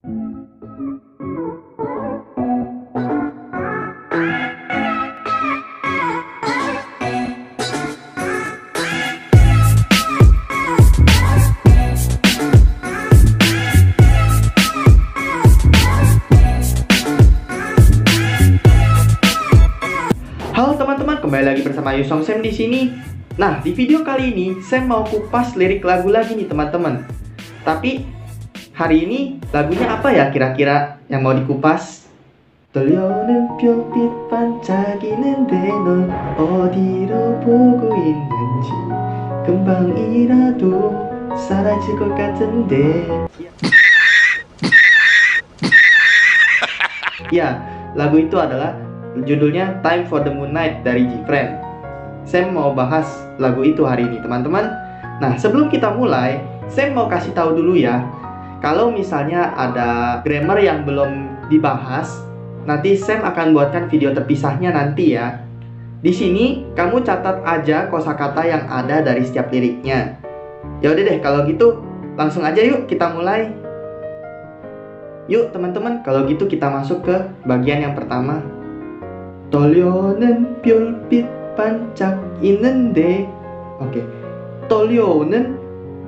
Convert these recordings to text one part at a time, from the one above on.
Halo teman-teman, kembali lagi bersama Yusong Sam di sini. Nah, di video kali ini Sam mau kupas lirik lagu lagi nih teman-teman. Tapi hari ini lagunya apa ya kira-kira yang mau dikupas? 떨려오는 별빛 반짝이는데 넌 어디로 보고 있는지 금방이라도 사라질 것 같은데. Ya, lagu itu adalah judulnya Time for the Moonlight dari Gfriend. Sam mau bahas lagu itu hari ini teman-teman. Nah, sebelum kita mulai, Sam mau kasih tahu dulu ya, kalau misalnya ada grammar yang belum dibahas, nanti Sam akan buatkan video terpisahnya nanti ya. Di sini kamu catat aja kosakata yang ada dari setiap liriknya. Ya udah deh, kalau gitu langsung aja yuk kita mulai. Yuk teman-teman, kalau gitu kita masuk ke bagian yang pertama. 떨려오는 별빛 반짝이는데. 오케이. 떨려오는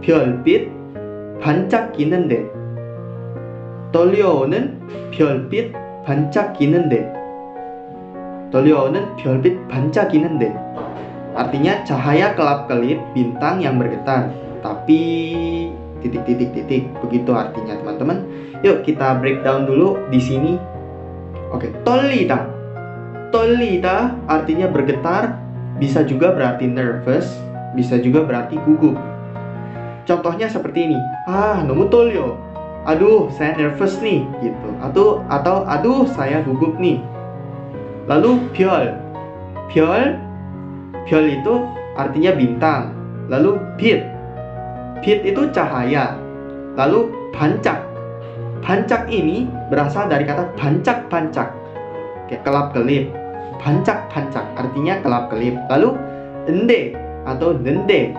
별빛 반짝이는데. 떨려오는 별빛 반짝이는데. 떨려오는 별빛 반짝이는데. Artinya cahaya kelap-kelip bintang yang bergetar. Tapi titik-titik-titik, begitu artinya teman-teman. Yuk kita breakdown dulu di sini. Oke, 떨리다. 떨리다 artinya bergetar, bisa juga berarti nervous, bisa juga berarti gugup. Contohnya seperti ini. 너무 떨려. Aduh, saya nervous nih, gitu. Atau aduh, saya gugup nih. Lalu 별. 별 itu artinya bintang. Lalu 빛. 빛 itu cahaya. Lalu 반짝. 반짝 ini berasal dari kata 반짝반짝. Kayak kelap-kelip. Pancak-pancak artinya kelap-kelip. Lalu ende atau nende,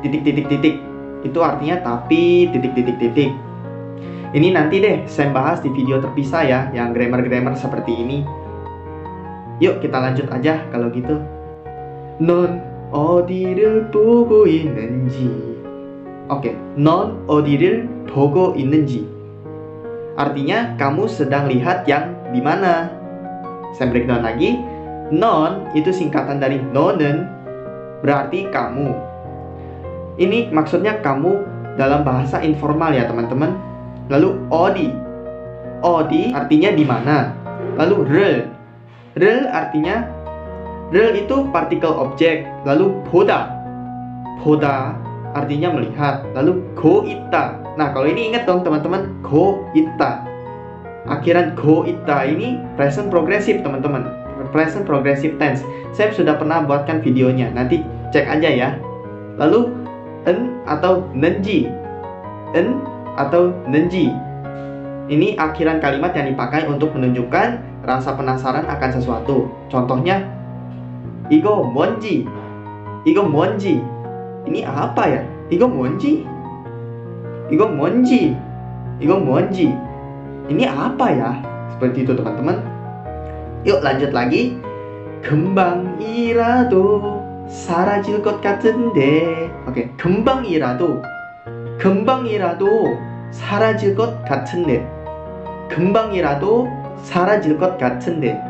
titik-titik-titik, itu artinya tapi titik-titik-titik. Ini nanti deh saya bahas di video terpisah ya, yang grammar-grammar seperti ini. Yuk kita lanjut aja kalau gitu. 넌 어디를 보고 있는지. Oke, 넌 어디를 보고 있는지. Artinya kamu sedang lihat yang di mana. Saya breakdown lagi. Non itu singkatan dari nonen, berarti kamu. Ini maksudnya kamu dalam bahasa informal ya teman-teman. Lalu odi artinya di mana. Lalu rel artinya, rel itu partikel objek. Lalu boda artinya melihat. Lalu go ita. Nah kalau ini ingat dong teman-teman, go ita. Akhiran go ita ini present progressive teman-teman, present progressive tense. Saya sudah pernah buatkan videonya, nanti cek aja ya. Lalu en atau nenji, ini akhiran kalimat yang dipakai untuk menunjukkan rasa penasaran akan sesuatu. Contohnya 이거 뭔지. Ini apa ya? 이거 뭔지. Ini apa ya? Seperti itu teman-teman. Yuk lanjut lagi. 금방이라도 사라질 것 같은데. Oke, 금방이라도 사라질 것 같은데. 금방이라도 사라질 것 같은데.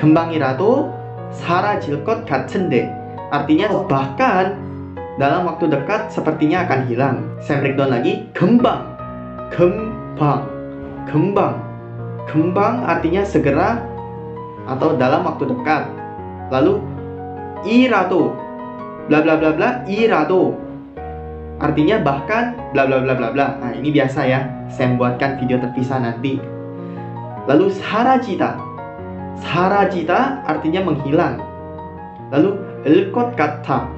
금방이라도 사라질 것 같은데. Artinya bahkan dalam waktu dekat sepertinya akan hilang. Saya breakdown lagi. Kembang artinya segera atau dalam waktu dekat. Lalu irato, bla bla bla bla, irato artinya bahkan bla bla bla bla bla. Nah ini biasa ya, saya buatkan video terpisah nanti. Lalu sarajita artinya menghilang. Lalu elkot kata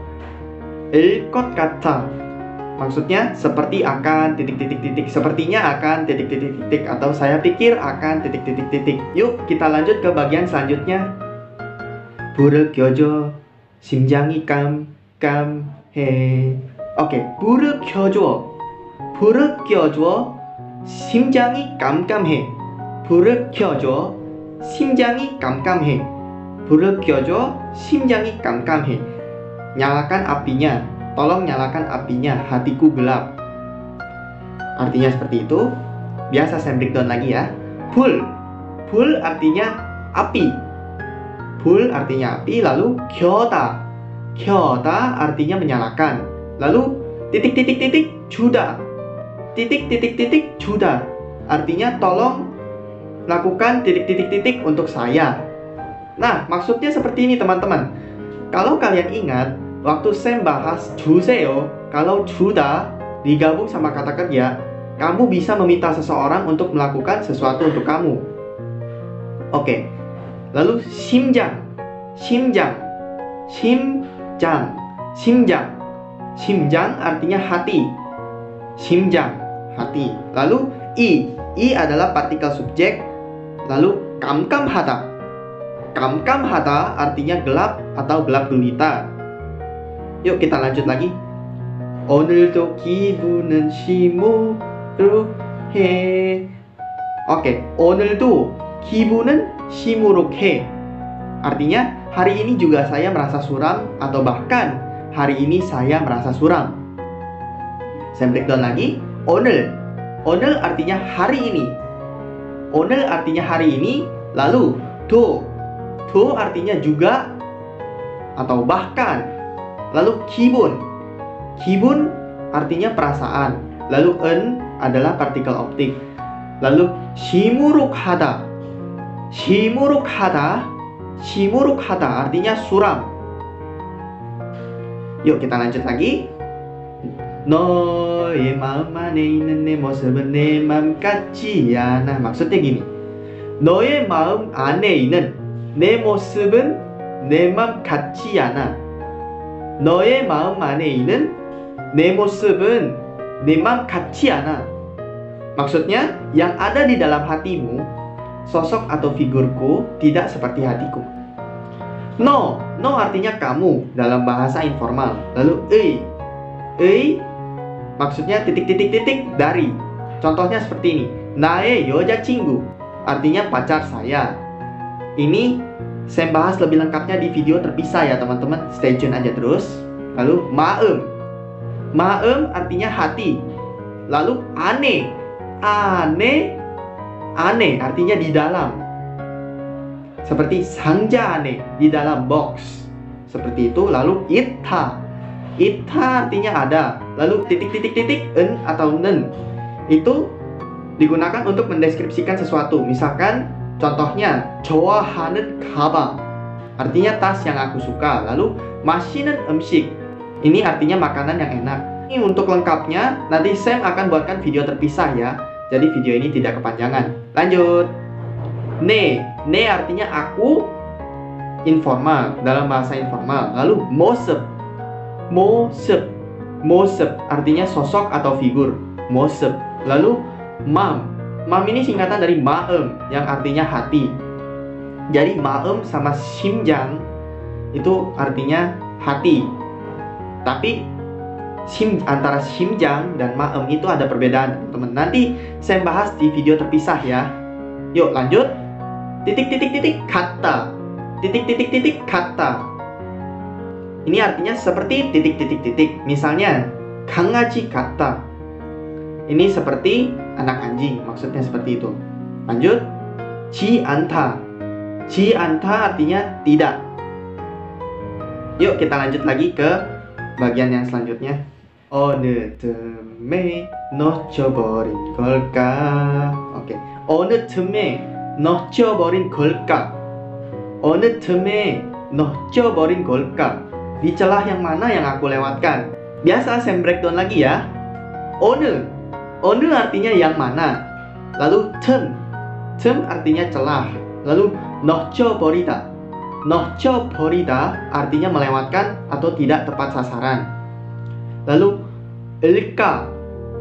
maksudnya seperti akan titik-titik-titik, sepertinya akan titik-titik-titik, atau saya pikir akan titik-titik-titik. Yuk kita lanjut ke bagian selanjutnya. 불을 켜줘 심장이 깜깜해. Oke, 불을 켜줘 심장이 깜깜해. 불을 켜줘. 심장이 깜깜해. 불을 켜줘. 심장이 깜깜해. Nyalakan apinya. Tolong nyalakan apinya. Hatiku gelap. Artinya seperti itu. Biasa saya breakdown lagi ya. 불. 불 artinya api. 불 artinya api. Lalu 켜다. 켜다 artinya menyalakan. Lalu titik-titik-titik 주다. Titik-titik-titik 주다. Artinya tolong lakukan titik-titik-titik untuk saya. Nah, maksudnya seperti ini teman-teman. Kalau kalian ingat, waktu Sam bahas 주세요, kalau 주다 digabung sama kata kerja, kamu bisa meminta seseorang untuk melakukan sesuatu untuk kamu. Oke. Lalu 심장. 심장. 심장. 심장. 심장 artinya hati. 심장, hati. Lalu i adalah partikel subjek. Lalu 깜깜하다. 깜깜하다 artinya gelap atau gelap gulita. Yuk kita lanjut lagi. 오늘도 기분은 시무룩해. Oke, 오늘도 기분은 시무룩해. Artinya hari ini juga saya merasa suram, atau bahkan hari ini saya merasa suram. Saya breakdown lagi. 오늘. 오늘 artinya hari ini. 오늘 artinya hari ini. Lalu do. Do artinya juga atau bahkan. Lalu 기분. 기분 artinya perasaan. Lalu en adalah partikel optik. Lalu 시무룩하다. 시무룩하다. 시무룩하다 artinya suram. Yuk kita lanjut lagi. 너의 마음 안에 있는 내 모습은 내 맘 같지 않아. Maksudnya gini. 너의 마음 안에 있는 내 모습은 내 맘 같지 않아. 너의 마음 안에 있는 내 모습은 내 맘 같지 않아. Maksudnya, yang ada di dalam hatimu, sosok atau figurku tidak seperti hatiku. No artinya kamu dalam bahasa informal. Lalu ei maksudnya titik-titik-titik dari. Contohnya seperti ini. 나의 여자친구 artinya pacar saya. Ini saya bahas lebih lengkapnya di video terpisah ya teman-teman. Stay tune aja terus. Lalu maem. Maem artinya hati. Lalu aneh artinya di dalam. Seperti 상자 aneh, di dalam box. Seperti itu. Lalu itha artinya ada. Lalu titik-titik-titik en atau nen itu digunakan untuk mendeskripsikan sesuatu. Misalkan contohnya 좋아하는 가방 artinya tas yang aku suka. Lalu 맛있는 음식 ini artinya makanan yang enak. Ini untuk lengkapnya nanti Sam akan buatkan video terpisah ya. Jadi video ini tidak kepanjangan. Lanjut. Ne artinya aku, informal, dalam bahasa informal. Lalu 모습 artinya sosok atau figur. 모습. Lalu mam ini singkatan dari maem yang artinya hati. Jadi maem sama 심장 itu artinya hati. Tapi antara 심장 dan maem itu ada perbedaan teman-teman. Nanti saya bahas di video terpisah ya. Yuk lanjut. Titik-titik-titik kata. Titik-titik-titik kata. Ini artinya seperti titik-titik-titik. Misalnya 강아지 같다. Ini seperti anak anjing. Maksudnya seperti itu. Lanjut. 지 않다. 지 않다 artinya tidak. Yuk kita lanjut lagi ke bagian yang selanjutnya. 어느 틈에 놓쳐버린 걸까? Oke. 어느 틈에 놓쳐버린 걸까? 어느 틈에 놓쳐버린 걸까? Di celah yang mana yang aku lewatkan? Biasa saya breakdown lagi ya. 어느 artinya yang mana. Lalu 틈 artinya celah. Lalu 놓쳐버리다 artinya melewatkan atau tidak tepat sasaran. Lalu 일까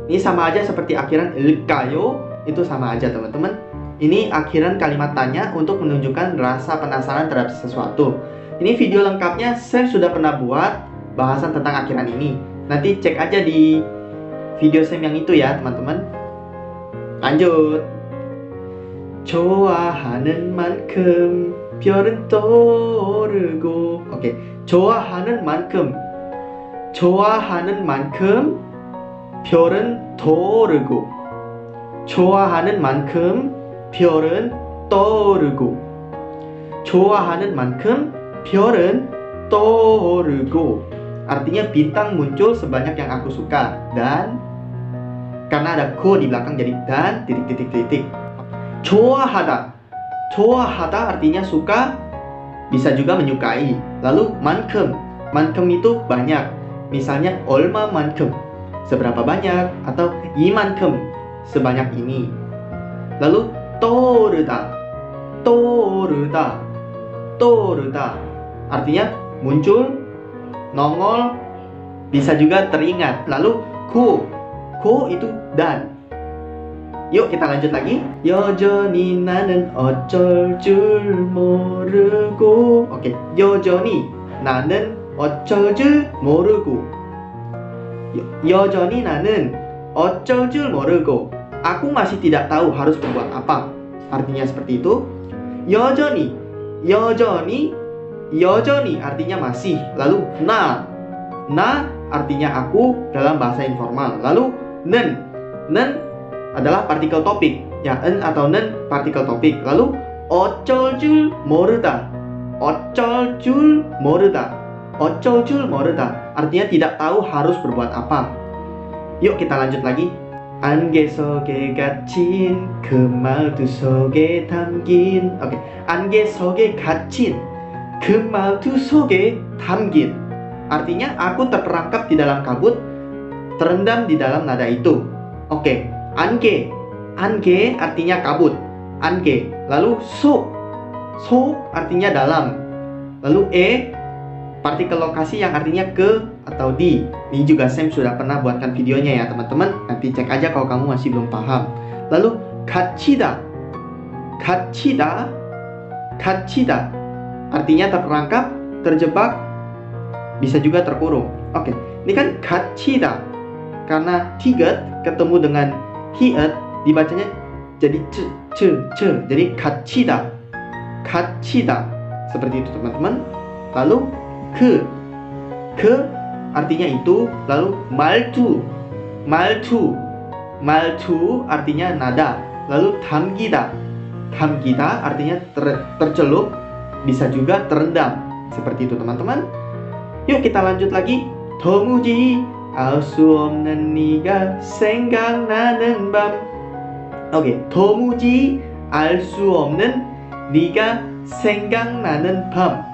ini sama aja seperti akhiran 일까요, itu sama aja teman-teman. Ini akhiran kalimat tanya untuk menunjukkan rasa penasaran terhadap sesuatu. Ini video lengkapnya saya sudah pernah buat bahasan tentang akhiran ini. Nanti cek aja di video Sam yang itu ya teman-teman. Lanjut. 좋아하는 만큼 별은 떠오르고. Oke, 좋아하는 만큼. 좋아하는 만큼 별은 떠오르고. 좋아하는 만큼 별은 떠오르고. 좋아하는 만큼 별은 떠오르고. Artinya bintang muncul sebanyak yang aku suka. Dan karena ada ko di belakang jadi dan titik. 좋아하다. 좋아하다 artinya suka, bisa juga menyukai. Lalu 만큼. 만큼 itu banyak. Misalnya 얼마만큼, seberapa banyak, atau 이만큼, sebanyak ini. Lalu 떠오르다. 떠오르다. 떠오르다. Artinya muncul, nongol, bisa juga teringat. Lalu 고. 고 itu dan. Yuk kita lanjut lagi. 여전히 나는 어쩔 줄 모르고. Oke, 여전히 나는 어쩔 줄 모르고. 여전히 나는 어쩔 줄 모르고. Aku masih tidak tahu harus berbuat apa. Artinya seperti itu. 여전히. 여전히. 여전히 artinya masih. Lalu na. Na artinya aku dalam bahasa informal. Lalu nen. Nen adalah partikel topik. Ya, en atau nen partikel topik. Lalu 어쩔 줄 모르다. 어쩔 줄 모르다. 어쩔 줄 모르다. Artinya tidak tahu harus berbuat apa. Yuk kita lanjut lagi. 안개 속에 갇힌 그 말투 속에 담긴. Oke, 안개 속에 갇힌 그 말투 속에 담긴. Artinya aku terperangkap di dalam kabut, terendam di dalam nada itu. Oke, 안개. 안개 artinya kabut. 안개. Lalu 속. 속 artinya dalam. Lalu partikel lokasi yang artinya ke atau di. Ini juga Sam sudah pernah buatkan videonya ya teman-teman. Nanti cek aja kalau kamu masih belum paham. Lalu 갇히다. 갇히다. 갇히다. Artinya terperangkap, terjebak, bisa juga terkurung. Oke, ini kan 갇히다. Karena tiget ketemu dengan hiet, dibacanya jadi c. Jadi 갇히다. 갇히다. Seperti itu teman-teman. Lalu ke artinya itu. Lalu 말투. 말투. 말투 artinya nada. Lalu 담기다. 담기다 artinya tercelup, bisa juga terendam. Seperti itu teman-teman. Yuk kita lanjut lagi. 도무지 알 수 없는 네가 생각나는 밤. Oke, 도무지 알 수 없는 네가 생각나는 밤.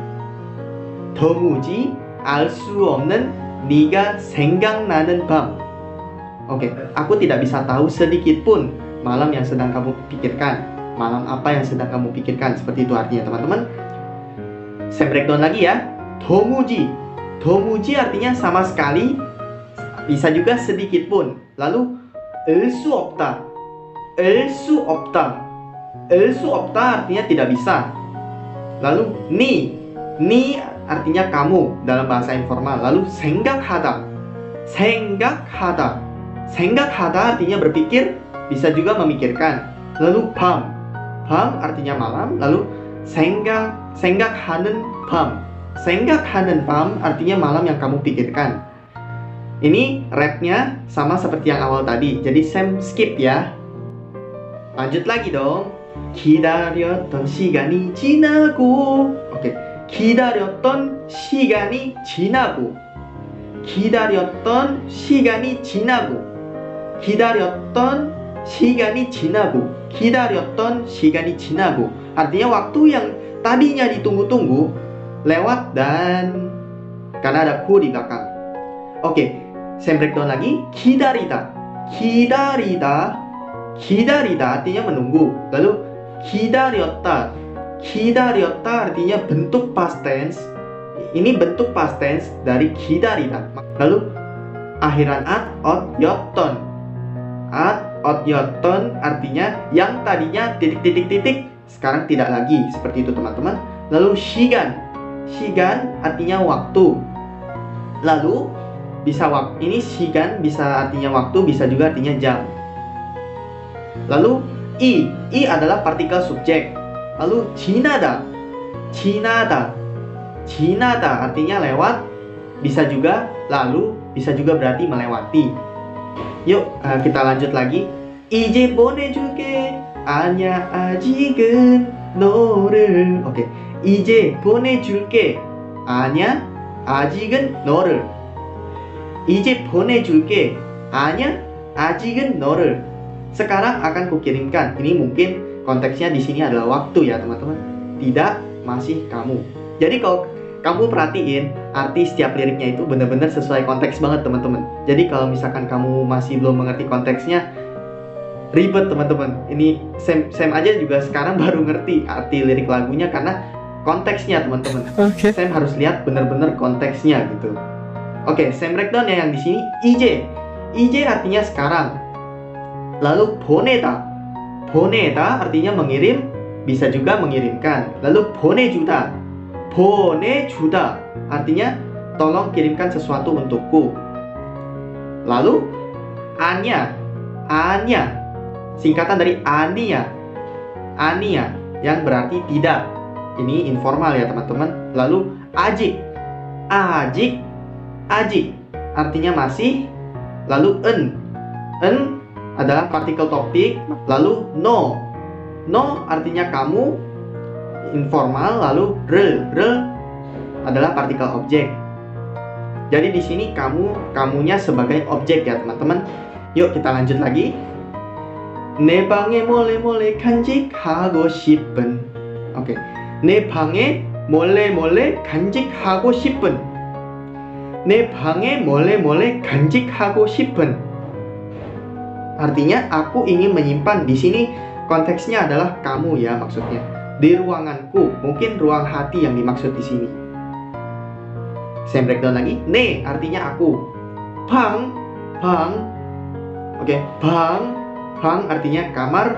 도무지 알 수 없는 네가 생각나는 밤. Oke, aku tidak bisa tahu sedikit pun malam yang sedang kamu pikirkan. Malam apa yang sedang kamu pikirkan. Seperti itu artinya teman-teman. Saya breakdown lagi ya. 도무지. 도무지 artinya sama sekali, bisa juga sedikit pun. Lalu 알 수 없다. 알 수 없다. 알 수 없다 artinya tidak bisa. Lalu ni artinya kamu dalam bahasa informal. Lalu 생각하다. 생각하다. 생각하다 artinya berpikir, bisa juga memikirkan. Lalu 밤. 밤 artinya malam. Lalu 생각하는 밤. 생각하는 밤 artinya malam yang kamu pikirkan. Ini rapnya sama seperti yang awal tadi. Jadi Sam skip ya. Lanjut lagi dong. 기다렸던 시간이 지나고. Oke, 기다렸던 시간이 지나고. 기다렸던 시간이 지나고. 기다렸던 시간이 지나고. 기다렸던 시간이 지나고. Artinya waktu yang tadinya ditunggu-tunggu lewat dan karena ada ku di belakang. Oke, saya breakdown lagi. 기다리다. 기다리다. 기다리다 artinya menunggu. Lalu 기다렸다. 기다렸다 artinya bentuk past tense. Ini bentuk past tense dari 기다리다. Lalu akhiran ot-yotton. ot-yotton artinya yang tadinya titik-titik-titik sekarang tidak lagi. Seperti itu teman-teman. Lalu 시간. 시간 artinya waktu. Lalu bisa ini 시간 bisa artinya waktu, bisa juga artinya jam. Lalu i adalah partikel subjek. Lalu 지나다, 지나다, 지나다 artinya lewat, bisa juga lalu, bisa juga berarti melewati. Yuk kita lanjut lagi. 이제 보내줄게, 아냐 아직은 너를. Oke, 이제 보내줄게, 아냐 아직은 너를. 이제 보내줄게, 아냐 아직은 너를. Sekarang akan kukirimkan. Ini mungkin konteksnya di sini adalah waktu ya teman-teman. Tidak, masih kamu. Jadi kalau kamu perhatiin arti setiap liriknya itu benar-benar sesuai konteks banget teman-teman. Jadi kalau misalkan kamu masih belum mengerti konteksnya, ribet teman-teman. Ini Sam aja juga sekarang baru ngerti arti lirik lagunya karena konteksnya teman-teman. Okay. Sam harus lihat benar-benar konteksnya gitu. Oke, Sam breakdown ya yang di sini. 이제 artinya sekarang. Lalu 보내다, 보내다 artinya mengirim, bisa juga mengirimkan. Lalu 보내주다, 보내주다 artinya tolong kirimkan sesuatu untukku. Lalu 아냐, 아냐 singkatan dari 아니야, 아니야 yang berarti tidak. Ini informal ya teman-teman. Lalu 아직, 아직, 아직 artinya masih. Lalu en adalah partikel topik. Lalu no artinya kamu, informal. Lalu rel adalah partikel objek. Jadi di sini kamunya sebagai objek ya teman-teman. Yuk kita lanjut lagi. 내 방에 몰래 간직하고 싶은. Oke. 내 방에 몰래 간직하고 싶은. 내 방에 몰래 간직하고 싶은. Artinya aku ingin menyimpan. Di sini konteksnya adalah kamu ya maksudnya. Di ruanganku, mungkin ruang hati yang dimaksud di sini. Saya breakdown lagi. Ne artinya aku. Bang. Oke, bang artinya kamar,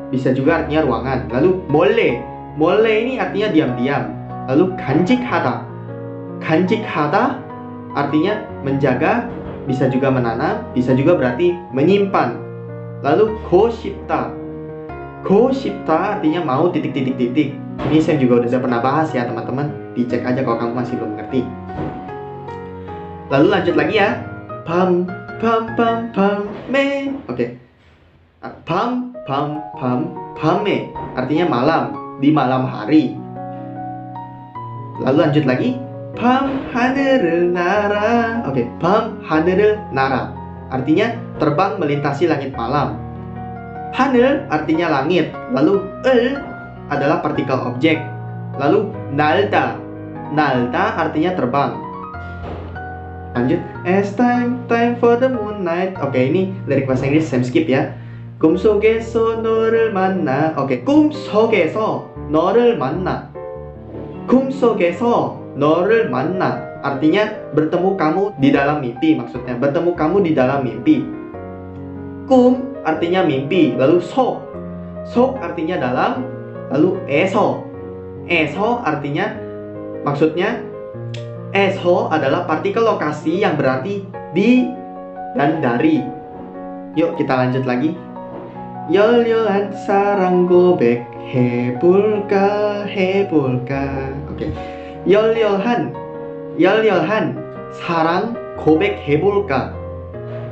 bisa juga artinya ruangan. Lalu 몰래 ini artinya diam-diam. Lalu 간직하다 artinya menjaga, bisa juga menanam, bisa juga berarti menyimpan. Lalu 고싶다 artinya mau titik. Ini saya juga udah pernah bahas ya teman-teman. Dicek aja kalau kamu masih belum ngerti. Lalu lanjut lagi ya. 밤에. Oke. 밤에 artinya malam, di malam hari. Lalu lanjut lagi. 밤 하늘을 날아. Oke, 밤 하늘을 날아 artinya terbang melintasi langit malam. 하늘 artinya langit. Lalu adalah partikel objek. Lalu 날다 artinya terbang. Lanjut. It's time for the moonlight. Oke, ini lirik bahasa Inggris Sam skip ya. 꿈속에서 너를 만나. Oke, 꿈속에서 너를 만나. 꿈속에서 너를 만나 artinya bertemu kamu di dalam mimpi, maksudnya bertemu kamu di dalam mimpi. 꿈 artinya mimpi. Lalu 속 artinya dalam. Lalu 에서 artinya, maksudnya 에서 adalah partikel lokasi yang berarti di dan dari. Yuk kita lanjut lagi. 열렬한 사랑 고백 해볼까. Oke. 열렬한 사랑 고백해볼까.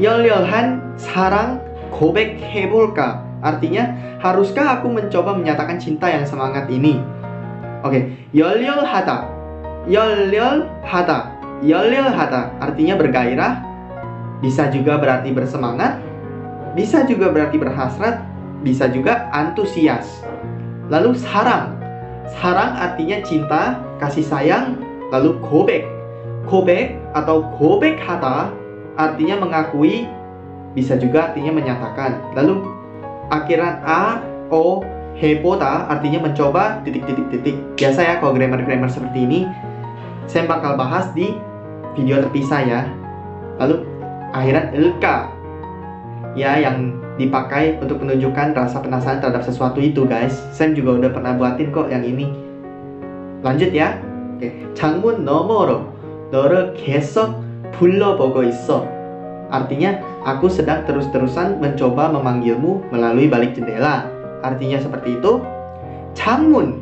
열렬한 사랑 고백해볼까 artinya haruskah aku mencoba menyatakan cinta yang semangat ini. Oke. 열렬하다 artinya bergairah, bisa juga berarti bersemangat, bisa juga berarti berhasrat, bisa juga antusias. Lalu sarang artinya cinta, kasih sayang. Lalu 고백 atau 고백하다 artinya mengakui, bisa juga artinya menyatakan. Lalu akhiran a, o, 해보다 artinya mencoba, titik. Biasa ya kalau grammar seperti ini saya bakal bahas di video terpisah ya. Lalu akhiran elka ya, yang dipakai untuk menunjukkan rasa penasaran terhadap sesuatu itu guys. Sam juga udah pernah buatin kok yang ini. Lanjut ya. Oke. 창문 너머로 너를 계속 불러보고 있어. Artinya aku sedang terus-terusan mencoba memanggilmu melalui balik jendela. Artinya seperti itu. 창문.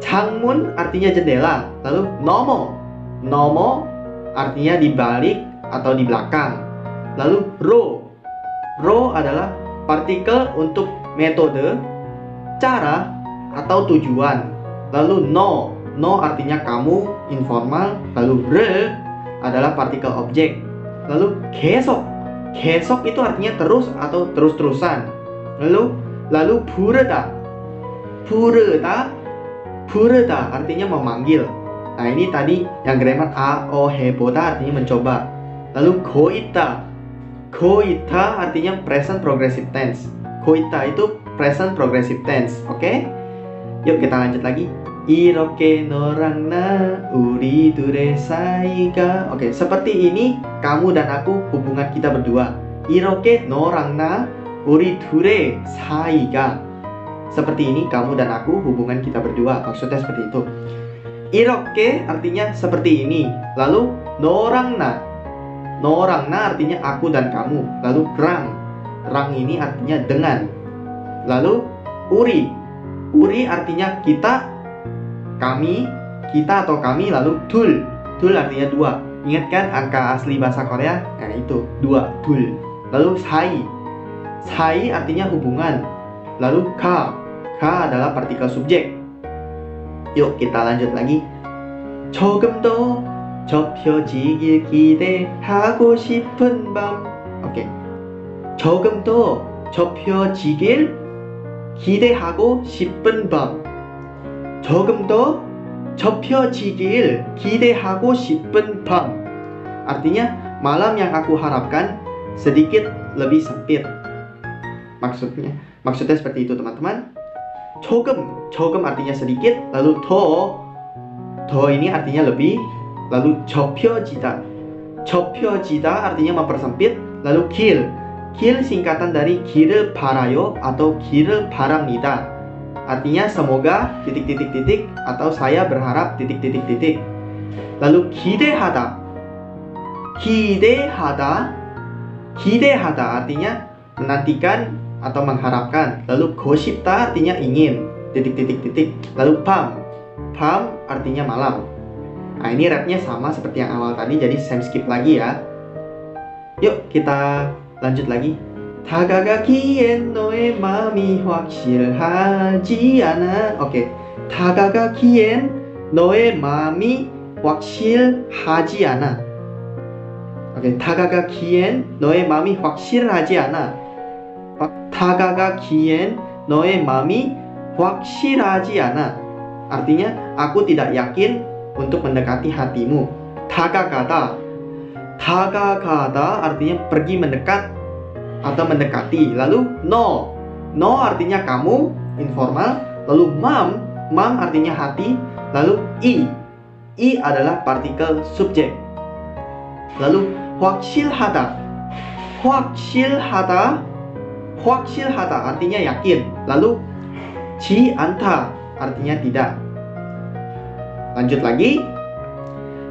창문 artinya jendela. Lalu nomo. Nomo artinya di balik atau di belakang. Lalu ro. Ro adalah partikel untuk metode, cara, atau tujuan. Lalu no. No artinya kamu, informal. Lalu re adalah partikel objek. Lalu 계속. 계속 itu artinya terus atau terus-terusan. Lalu 부르다. 부르다. 부르다 artinya memanggil. Nah, ini tadi yang grammar a, o, he, boda artinya mencoba. Lalu 고있다. 고있다 artinya present progressive tense. 고있다 itu present progressive tense. Oke? Yuk kita lanjut lagi. 이렇게 너랑 나 우리 둘의 사이가. Oke, seperti ini kamu dan aku hubungan kita berdua. 이렇게 너랑 나 우리 둘의 사이가. Seperti ini kamu dan aku hubungan kita berdua. Maksudnya seperti itu. 이렇게 artinya seperti ini. Lalu 너랑 나. 너랑 나 artinya aku dan kamu. Lalu 랑. 랑 ini artinya dengan. Lalu 우리. 우리 artinya kita, kami, kita atau kami. Lalu 둘. 둘 artinya dua. Ingat kan angka asli bahasa Korea? Nah itu, dua, 둘. Lalu 사이. 사이 artinya hubungan. Lalu 가. 가 adalah partikel subjek. Yuk kita lanjut lagi. 조금 더 좁혀지길 기대하고 싶은 밤. Oke. 조금 더 좁혀지길 기대하고 싶은 밤. 조금 더 좁혀지길 기대하고 싶은 밤. Artinya malam yang aku harapkan sedikit lebih sempit. Maksudnya seperti itu teman-teman. 조금 artinya sedikit. Lalu 더 ini artinya lebih. Lalu 좁혀지다. 좁혀지다 artinya mempersempit. Lalu 길 singkatan dari 길을 바라요 atau 길을 바랍니다. Artinya semoga titik-titik-titik atau saya berharap titik-titik-titik. Lalu 기대하다. 기대하다 artinya menantikan atau mengharapkan. Lalu 고싶다 artinya ingin titik-titik-titik. Lalu 밤 artinya malam. Nah, ini rapnya sama seperti yang awal tadi, jadi saya skip lagi ya. Yuk kita lanjut lagi. 다가가기엔 너의 마음이 확실하지 않아. Oke. 다가가기엔 너의 마음이 확실하지 않아. Oke. 다가가기엔 너의 마음이 확실하지 않아. 다가가기엔 너의 마음이 확실하지 않아. Artinya aku tidak yakin untuk mendekati hatimu. 다가가다 artinya pergi mendekat atau mendekati. Lalu no artinya kamu, informal. Lalu mam artinya hati. Lalu i adalah partikel subjek. Lalu 확실하다 artinya yakin. Lalu 지 않다 artinya tidak. Lanjut lagi.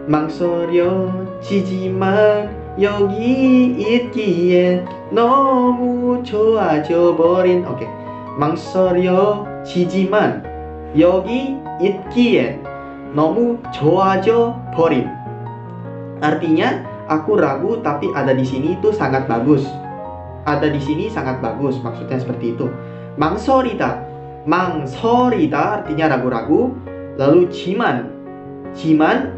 망설여지지만 여기 있기엔 너무 좋아져 버린. Oke. 망설여지지만 여기 있기엔 너무 좋아져 버린. Artinya aku ragu tapi ada di sini itu sangat bagus. Ada di sini sangat bagus, maksudnya seperti itu. 망설이다 artinya ragu-ragu. Lalu 지만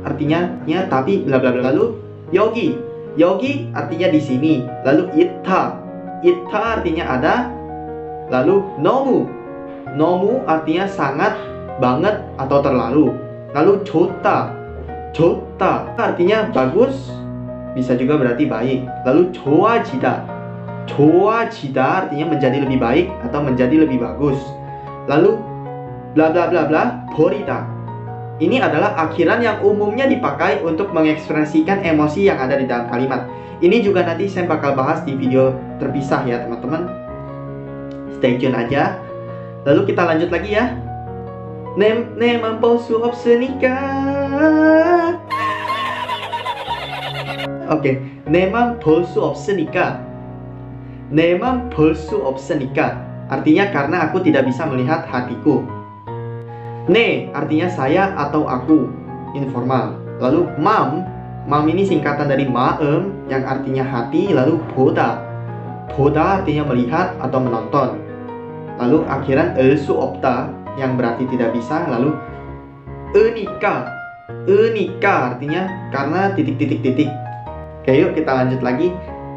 artinya tapi bla bla bla. Lalu yogi artinya di sini. Lalu ita artinya ada. Lalu nomu artinya sangat, banget atau terlalu. Lalu 좋다 artinya bagus, bisa juga berarti baik. Lalu 좋아지다 artinya menjadi lebih baik atau menjadi lebih bagus. Lalu bla bla bla bla 버리다. Ini adalah akhiran yang umumnya dipakai untuk mengekspresikan emosi yang ada di dalam kalimat. Ini juga nanti saya bakal bahas di video terpisah ya teman-teman. Stay tune aja. Lalu kita lanjut lagi ya. 내만 볼 수 없으니까 Oke, 내맘 볼 수 없으니까. 내맘 볼 수 없으니까. Artinya karena aku tidak bisa melihat hatiku. Ne artinya saya atau aku, informal. Lalu mam ini singkatan dari maem yang artinya hati. Lalu boda artinya melihat atau menonton. Lalu akhiran su opta yang berarti tidak bisa. Lalu enika artinya karena titik. Oke, yuk kita lanjut lagi.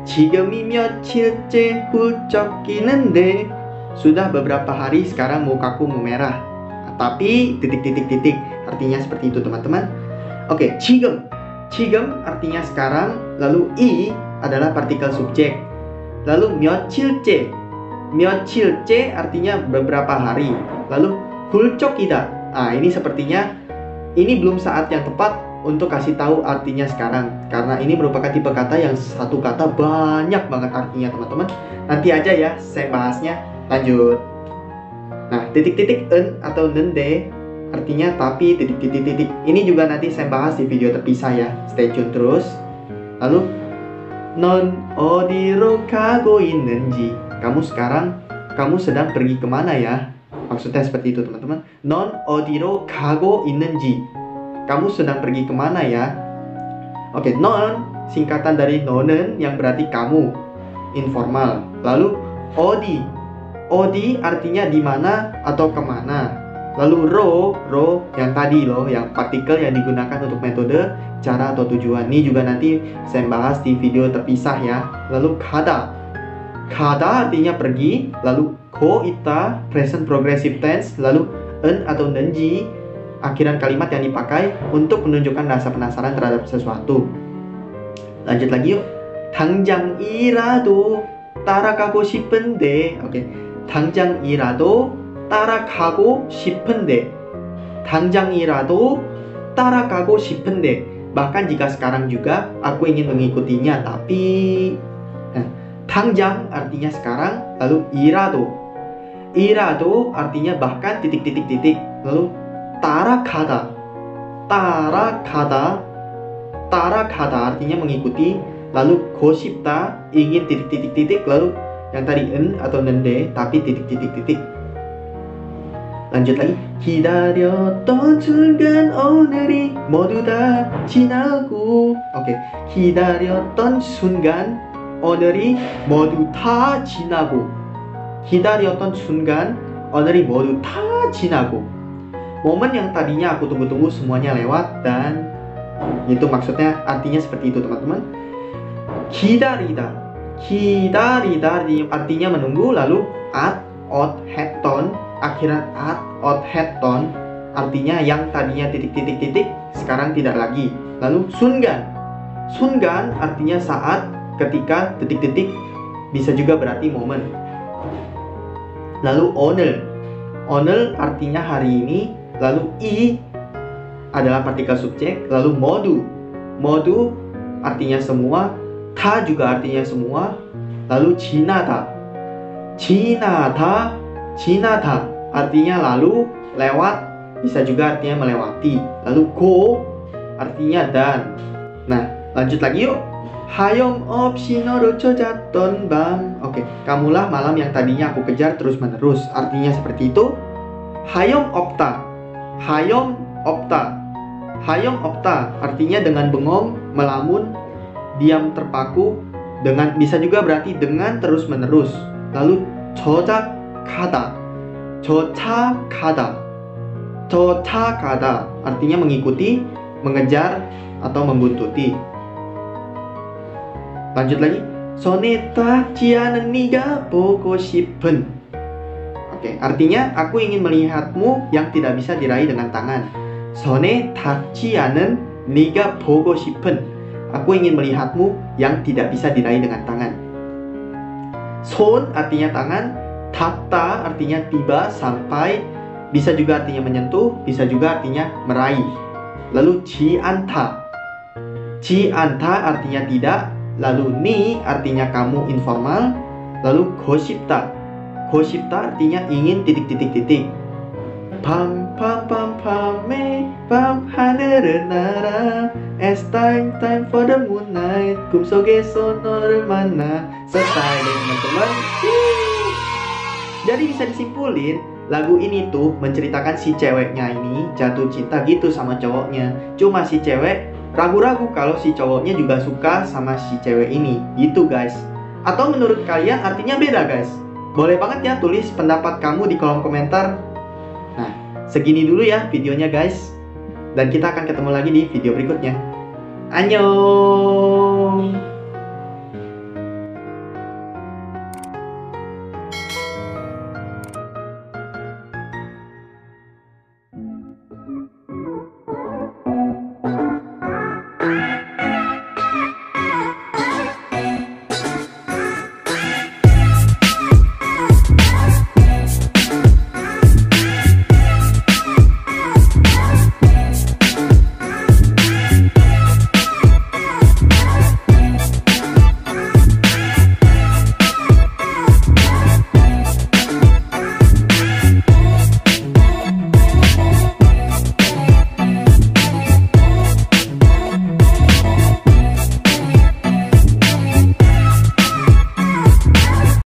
지금이 며칠째 훌쩍 끼는데. Sudah beberapa hari sekarang mukaku memerah. Tapi titik artinya seperti itu teman-teman. Oke, 지금 artinya sekarang. Lalu i adalah partikel subjek. Lalu 며칠째 artinya beberapa hari. Lalu 훌쩍이다. Ini sepertinya ini belum saat yang tepat untuk kasih tahu artinya sekarang, karena ini merupakan tipe kata yang satu kata banyak banget artinya teman-teman. Nanti aja ya saya bahasnya. Lanjut. Nah, titik en atau nende artinya tapi titik. Ini juga nanti saya bahas di video terpisah ya. Stay tune terus. Lalu 넌 어디로 가고 있는지. Kamu sedang pergi kemana ya? Maksudnya seperti itu teman-teman. 넌 어디로 가고 있는지. Kamu sedang pergi kemana ya? Oke, 넌 singkatan dari nonen yang berarti kamu, informal. Lalu odi artinya di mana atau kemana. Lalu ro yang tadi loh, yang partikel yang digunakan untuk metode, cara atau tujuan. Ini juga nanti saya bahas di video terpisah ya. Lalu kada artinya pergi. Lalu go ita present progressive tense. Lalu en atau nenji akhiran kalimat yang dipakai untuk menunjukkan rasa penasaran terhadap sesuatu. Lanjut lagi yuk. 당장이라도 따라가고 싶은데. Oke. 당장이라도 따라가고 싶은데. 당장이라도 따라가고 싶은데. Bahkan jika sekarang juga aku ingin mengikutinya, tapi 당장 artinya sekarang. Lalu irado artinya bahkan titik. Lalu 따라가다 artinya mengikuti. Lalu 고싶다 ingin titik. Lalu yang tadi en atau nende tapi titik. Lanjut lagi. 기다렸던 순간 오늘이 모두 다 지나고. Oke, 기다렸던 순간 오늘이 모두 다 지나고. 기다렸던 순간 오늘이 모두 다 지나고. Momen yang tadinya aku tunggu-tunggu semuanya lewat, dan itu maksudnya artinya seperti itu teman-teman. 기다리다 artinya menunggu. Lalu ot heton akhiran ot heton artinya yang tadinya titik sekarang tidak lagi. Lalu sungan artinya saat, ketika, titik bisa juga berarti momen. Lalu 오늘 artinya hari ini. Lalu i adalah partikel subjek. Lalu modu artinya semua. Ta juga artinya semua. Lalu 지나다 artinya lalu, lewat, bisa juga artinya melewati. Lalu go artinya dan. Nah, lanjut lagi yuk. 하염없이 너를 찾았던 밤. Oke, kamulah malam yang tadinya aku kejar terus-menerus. Artinya seperti itu. hayom opta artinya dengan bengong, melamun, diam terpaku. Dengan bisa juga berarti dengan terus-menerus. Lalu 쫓아가다 artinya mengikuti, mengejar atau membuntuti. Lanjut lagi. 손에 닿지 않은 네가 보고 싶은. Oke, artinya aku ingin melihatmu yang tidak bisa diraih dengan tangan. 손에 닿지 않은 네가 보고 싶은. Aku ingin melihatmu yang tidak bisa diraih dengan tangan. 손 artinya tangan, 닿다 artinya tiba, sampai, bisa juga artinya menyentuh, bisa juga artinya meraih. Lalu 지않다 artinya tidak. Lalu ni artinya kamu, informal. Lalu 고싶다 artinya ingin titik. Pam pam pam pam me pam ha늘은 날아 It's time for the moon night 꿈속에서 너를 만나 selesai deh teman-teman. Jadi bisa disimpulin lagu ini tuh menceritakan si ceweknya ini jatuh cinta gitu sama cowoknya. Cuma si cewek ragu-ragu kalau si cowoknya juga suka sama si cewek ini gitu guys. Atau menurut kalian artinya beda guys? Boleh banget ya tulis pendapat kamu di kolom komentar. Nah, segini dulu ya videonya guys. Dan kita akan ketemu lagi di video berikutnya. Annyeong.